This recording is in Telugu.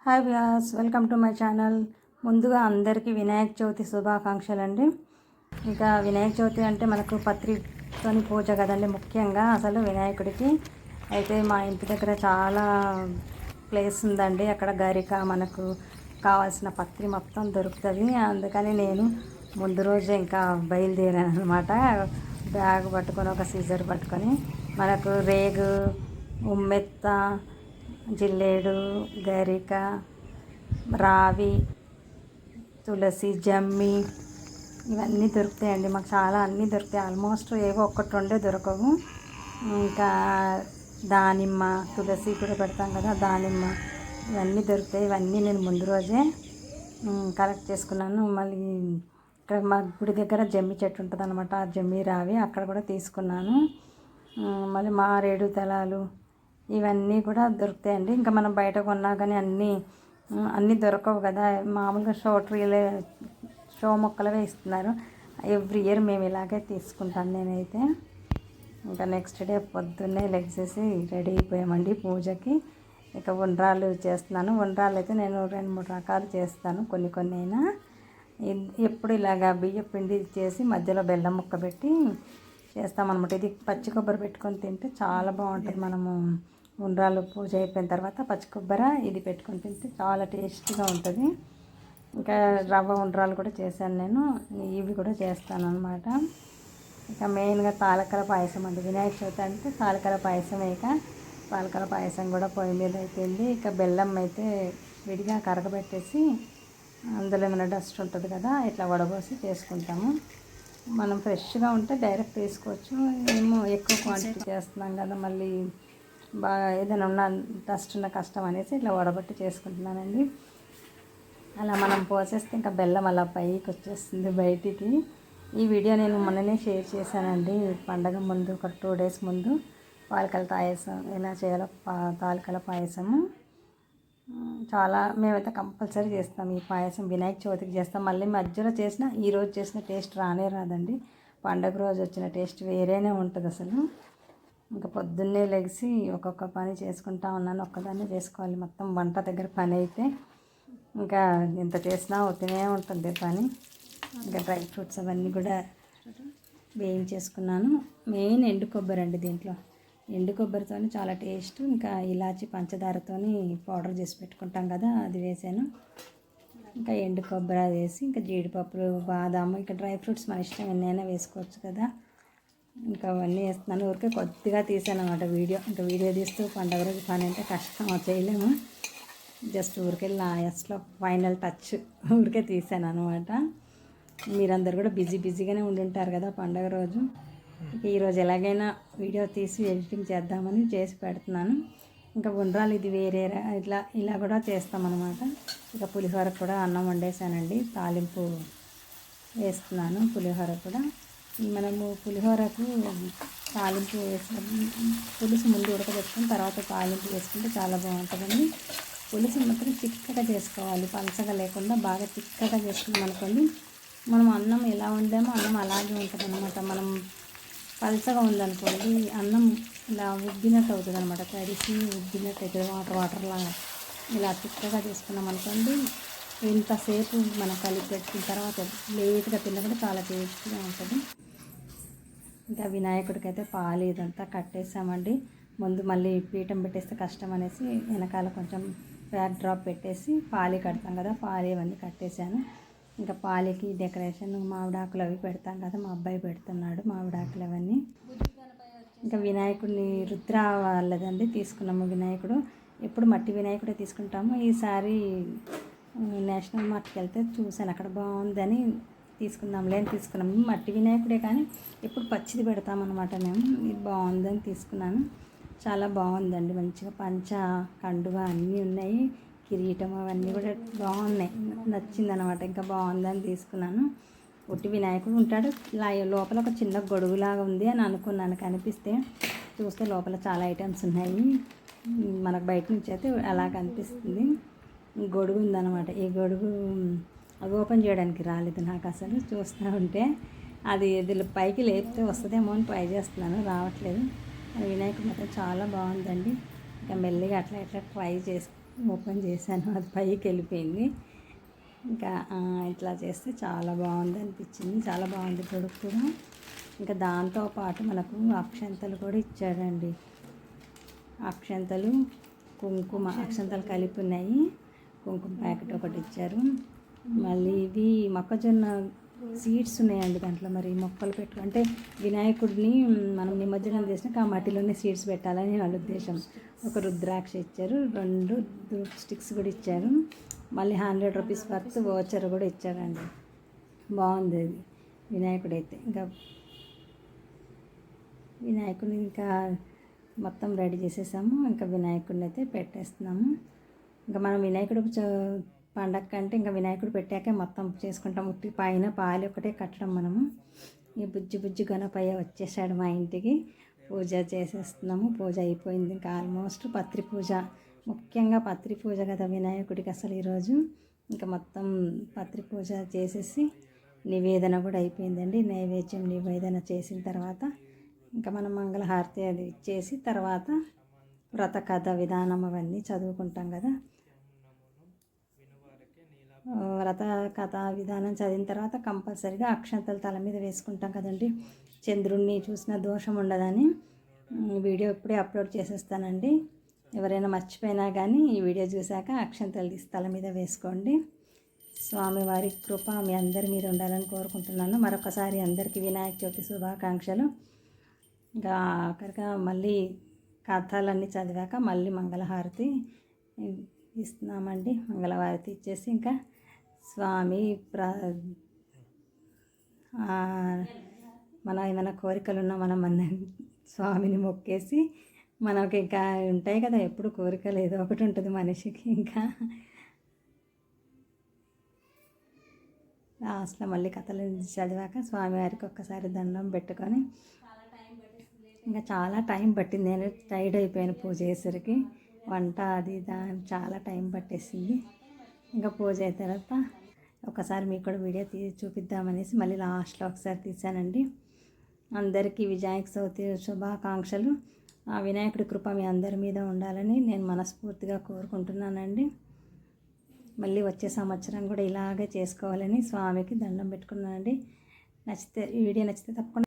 Hi Vyas, welcome to my channel. ముందుగా అందరికీ వినాయక చవితి శుభాకాంక్షలు అండి. ఇంకా వినాయక చవితి అంటే మనకు పత్రితోని పూజ కదండి. ముఖ్యంగా అసలు వినాయకుడికి అయితే మా ఇంటి దగ్గర చాలా ప్లేస్ ఉందండి. అక్కడ గరిక మనకు కావాల్సిన పత్రి మొత్తం దొరుకుతుంది. అందుకని నేను ముందు రోజే ఇంకా బయలుదేరాను అనమాట. బ్యాగ్ పట్టుకొని ఒక సీజర్ పట్టుకొని మనకు రేగు, ఉమ్మెత్త, జిల్లేడు, గరిక, రావి, తులసి, జమ్మి ఇవన్నీ దొరుకుతాయండి. మాకు చాలా అన్నీ దొరుకుతాయి. ఆల్మోస్ట్ ఏవో ఒక్కటి రెండే దొరకవు. ఇంకా దానిమ్మ, తులసి కూడా పెడతాం కదా, దానిమ్మ ఇవన్నీ దొరుకుతాయి. ఇవన్నీ నేను ముందు రోజే కలెక్ట్ చేసుకున్నాను. మళ్ళీ ఇక్కడ మా గుడి దగ్గర జమ్మి చెట్టు ఉంటుంది అనమాట. ఆ జమ్మి రావి అక్కడ కూడా తీసుకున్నాను. మళ్ళీ మారేడు దళాలు ఇవన్నీ కూడా దొరుకుతాయండి. ఇంకా మనం బయట కొన్నా కానీ అన్నీ దొరకవు కదా. మామూలుగా షో మొక్కలవే ఇస్తున్నారు. ఎవ్రీ ఇయర్ మేము ఇలాగే తీసుకుంటాను నేనైతే. ఇంకా నెక్స్ట్ డే పొద్దున్నే లెగ్సేసి రెడీ అయిపోయామండి పూజకి. ఇక ఉండ్రాలు చేస్తున్నాను. ఉండ్రాలు అయితే నేను 2-3 రకాలు చేస్తాను. కొన్ని అయినా ఎప్పుడు ఇలాగా బియ్య పిండి చేసి మధ్యలో బెల్లం ముక్క పెట్టి చేస్తామన్నమాట. ఇది పచ్చి కొబ్బరి పెట్టుకొని తింటే చాలా బాగుంటుంది. మనము ఉండ్రాలు పూజ అయిపోయిన తర్వాత పచ్చి కొబ్బరి ఇది పెట్టుకొని తింటే చాలా టేస్టీగా ఉంటుంది. ఇంకా రవ్వ ఉండ్రాలు కూడా చేశాను నేను. ఇవి కూడా చేస్తాను అనమాట. ఇక మెయిన్గా తాలకల పాయసం అండి. వినాయక చవితి అంటే తాలకల పాయసం. ఇక తాలకల పాయసం కూడా పొయ్యి మీద అయిపోయింది. ఇక బెల్లం అయితే విడిగా కరగబెట్టేసి అందులో ఏమైనా డస్ట్ ఉంటుంది కదా, ఇట్లా వడబోసి చేసుకుంటాము. మనం ఫ్రెష్గా ఉంటే డైరెక్ట్ వేసుకోవచ్చు. మేము ఎక్కువ క్వాంటిటీ చేస్తున్నాం కదా, మళ్ళీ బాగా ఏదైనా ఉన్న డస్ట్ ఉన్న కష్టం అనేసి ఇట్లా వడబట్టి చేసుకుంటున్నానండి. అలా మనం పోసేస్తే ఇంకా బెల్లం అలా పైకి వచ్చేస్తుంది బయటికి. ఈ వీడియో నేను మొన్ననే షేర్ చేశానండి. పండగ ముందు ఒక 2 days ముందు పాలకల పాయసం ఎలా చేయాలో తాలకల పాయసము చాలా మేమైతే కంపల్సరీ చేస్తాం. ఈ పాయసం వినాయక చవితికి చేస్తాం. మళ్ళీ మధ్యలో ఈరోజు చేసిన టేస్ట్ రానే రాదండి. పండగ రోజు వచ్చిన టేస్ట్ వేరేనే ఉంటుంది అసలు. ఇంకా పొద్దున్నే లెగిసి ఒక్కొక్క పని చేసుకుంటా ఉన్నాను. ఒక్కదాన్నే చేసుకోవాలి మొత్తం వంట దగ్గర పని అయితే. ఇంకా ఎంత చేసినా అవుతూనే ఉంటుంది పని. ఇంకా డ్రై ఫ్రూట్స్ అవన్నీ కూడా వేయించేసుకున్నాను. మెయిన్ ఎండు కొబ్బరి అండి. దీంట్లో ఎండు కొబ్బరితో చాలా టేస్ట్. ఇంకా ఇలాచి పంచదారతో పౌడర్ చేసి పెట్టుకుంటాం కదా, అది వేసాను. ఇంకా ఎండు కొబ్బరి వేసి ఇంకా జీడిపప్పులు, బాదాము, ఇంకా డ్రై ఫ్రూట్స్ మన ఇష్టం ఎన్నైనా వేసుకోవచ్చు కదా. ఇంకా అవన్నీ వేస్తున్నాను. ఊరికే కొద్దిగా తీసాను అనమాట వీడియో. ఇంకా వీడియో తీస్తూ పండగ రోజు పని అంటే కష్టం, చేయలేము. జస్ట్ ఊరికే లాస్ట్లో ఫైనల్ టచ్ ఊరికే తీసాను అనమాట. మీరందరూ కూడా బిజీగానే ఉండుంటారు కదా పండగ రోజు. ఈరోజు ఎలాగైనా వీడియో తీసి ఎడిటింగ్ చేద్దామని చేసి పెడుతున్నాను. ఇంకా ఉండ్రాలు ఇది వేరే ఇలా కూడా చేస్తామన్నమాట. ఇక పులిహోర కూడా అన్నం వండేసానండి. తాలింపు వేస్తున్నాను. పులిహోర కూడా మనము పులిహోరకు తాలింపు వేసిన పులుసు ముందు ఉడకబెట్టుకుని తర్వాత తాలింపు వేసుకుంటే చాలా బాగుంటుందండి. పులుసు మాత్రం చిక్కగా చేసుకోవాలి, పలచగా లేకుండా బాగా చిక్కగా చేసుకున్నాం అనుకోండి, మనం అన్నం ఎలా వండామో అన్నం అలాగే ఉంటుంది అనమాట. మనం పలచగా ఉందనుకోండి అన్నం ఇలా ఉబ్బినట్టు అవుతుంది అనమాట. తడిసి ఉబ్బినట్టు అవుతుంది, వాటర్లాగా. ఇలా చిక్కగా చేసుకున్నాం అనుకోండి, ఇంతసేపు మనం కలిపి పెట్టిన తర్వాత లేట్గా తిన్నా కూడా చాలా టేస్ట్గా ఉంటుంది. ఇంకా వినాయకుడికి అయితే పాలు ఇదంతా కట్టేసామండి. ముందు మళ్ళీ పీఠం పెట్టేస్తే కష్టం అనేసి వెనకాల కొంచెం బ్యాక్ డ్రాప్ పెట్టేసి పాలి కడతాం కదా, పాలి ఇవన్నీ కట్టేశాను. ఇంకా పాలికి డెకరేషన్ మామిడాకులు అవి పెడతాం కదా, మా అబ్బాయి పెడుతున్నాడు మామిడాకులు అవన్నీ. ఇంకా వినాయకుడిని రుద్ర వాళ్ళదండి తీసుకున్నాము. వినాయకుడు ఎప్పుడు మట్టి వినాయకుడే తీసుకుంటాము. ఈసారి నేషనల్ మార్ట్కి వెళ్తే చూశాను, అక్కడ బాగుందని తీసుకున్నాం తీసుకున్నాము. మట్టి వినాయకుడే కానీ ఎప్పుడు పచ్చిది పెడతామన్నమాట మేము. ఇది బాగుందని తీసుకున్నాను. చాలా బాగుందండి. మంచిగా పంచ, కండువ అన్నీ ఉన్నాయి. కిరీటం అవన్నీ కూడా బాగున్నాయి. నచ్చిందనమాట. ఇంకా బాగుందని తీసుకున్నాను. ఒట్టి వినాయకుడు ఉంటాడు, లోపల ఒక చిన్న గొడుగులాగా ఉంది అని అనుకున్నాను. కనిపిస్తే చూస్తే లోపల చాలా ఐటమ్స్ ఉన్నాయి. మనకు బయట నుంచి అయితే అలా కనిపిస్తుంది. గొడుగు ఉందన్నమాట. ఈ గొడుగు అది ఓపెన్ చేయడానికి రాలేదు నాకు అసలు. చూస్తూ ఉంటే అది పైకి లేపితే వస్తుందేమో అని ట్రై చేస్తున్నాను, రావట్లేదు. వినాయకుడు మాత్రం చాలా బాగుందండి. ఇంకా మెల్లిగా అట్లా ట్రై ఓపెన్ చేశాను, అది పైకి వెళ్ళిపోయింది. ఇంకా ఇట్లా చేస్తే చాలా బాగుంది అనిపించింది, చాలా బాగుంది ప్రొడక్ట్ కూడా. ఇంకా దాంతోపాటు మనకు అక్షంతలు కూడా ఇచ్చాడండి. అక్షంతలు, కుంకుమ అక్షంతలు కలిపి ఉన్నాయి. కుంకుమ ప్యాకెట్ ఒకటి ఇచ్చారు. మళ్ళీ ఇవి మొక్కజొన్న సీడ్స్ ఉన్నాయండి దాంట్లో. మరి మొక్కలు అంటే వినాయకుడిని మనం నిమజ్జనం చేసినాక ఆ మట్టిలోనే సీడ్స్ పెట్టాలని వాళ్ళ ఉద్దేశం. ఒక రుద్రాక్ష ఇచ్చారు, 2 స్టిక్స్ కూడా ఇచ్చారు. మళ్ళీ 100 రూపీస్ వర్త్ వోచర్ కూడా ఇచ్చారండి. బాగుంది అది. వినాయకుడైతే ఇంకా వినాయకుడిని ఇంకా మొత్తం రెడీ చేసేసాము. ఇంకా వినాయకుడిని అయితే పెట్టేస్తున్నాము. ఇంకా మనం వినాయకుడు పండగ కంటే ఇంకా వినాయకుడు పెట్టాకే మొత్తం చేసుకుంటాం. ఉట్టి పైన పాలు ఒకటే కట్టడం మనము. ఈ బుజ్జి గణపయ్య వచ్చేసాడు మా ఇంటికి. పూజ చేసేస్తున్నాము. పూజ అయిపోయింది ఇంకా ఆల్మోస్ట్. పత్రి పూజ, ముఖ్యంగా పత్రి పూజ కదా వినాయకుడికి అసలు ఈరోజు. ఇంకా మొత్తం పత్రి పూజ చేసేసి నివేదన కూడా అయిపోయిందండి. నైవేద్యం నివేదన చేసిన తర్వాత ఇంకా మనం మంగళహారతి అది ఇచ్చేసి తర్వాత వ్రత కథ విధానం అవన్నీ చదువుకుంటాం కదా. వ్రత కథ విధానం చదివిన తర్వాత కంపల్సరీగా అక్షంతలు తల మీద వేసుకుంటాం కదండి. చంద్రుణ్ణి చూసిన దోషం ఉండదని వీడియో ఇప్పుడే అప్లోడ్ చేసేస్తానండి. ఎవరైనా మర్చిపోయినా కానీ ఈ వీడియో చూశాక అక్షంతలు తీసి తల మీద వేసుకోండి. స్వామివారి కృప మీ అందరి మీద ఉండాలని కోరుకుంటున్నాను. మరొకసారి అందరికీ వినాయక చవితి శుభాకాంక్షలు. ఇంకా ఆఖరిగా మళ్ళీ కథలన్నీ చదివాక మళ్ళీ మంగళహారతి ఇస్తున్నామండి. మంగళహారతి ఇచ్చేసి ఇంకా స్వామి మన ఏమైనా కోరికలు ఉన్నా మన స్వామిని మొక్కేసి, మనకి ఇంకా ఉంటాయి కదా ఎప్పుడు కోరికలు ఏదో ఒకటి ఉంటుంది మనిషికి. ఇంకా లాస్ట్లో మళ్ళీ కథలు చదివాక స్వామివారికి ఒక్కసారి దండం పెట్టుకొని ఇంకా చాలా టైం పట్టింది. నేను టైర్డ్ అయిపోయాను పూజ చేసేసరికి. వంట అది చాలా టైం పట్టేసింది. ఇంకా పూజ అయిన తర్వాత ఒకసారి మీకు కూడా వీడియో చూపిద్దామనేసి మళ్ళీ లాస్ట్లో ఒకసారి తీసానండి. అందరికీ వినాయక చవితి శుభాకాంక్షలు. ఆ వినాయకుడి కృప మీ అందరి మీద ఉండాలని నేను మనస్ఫూర్తిగా కోరుకుంటున్నానండి. మళ్ళీ వచ్చే సంవత్సరం కూడా ఇలాగే చేసుకోవాలని స్వామికి దండం పెట్టుకున్నానండి. ఈ వీడియో నచ్చితే తప్పకుండా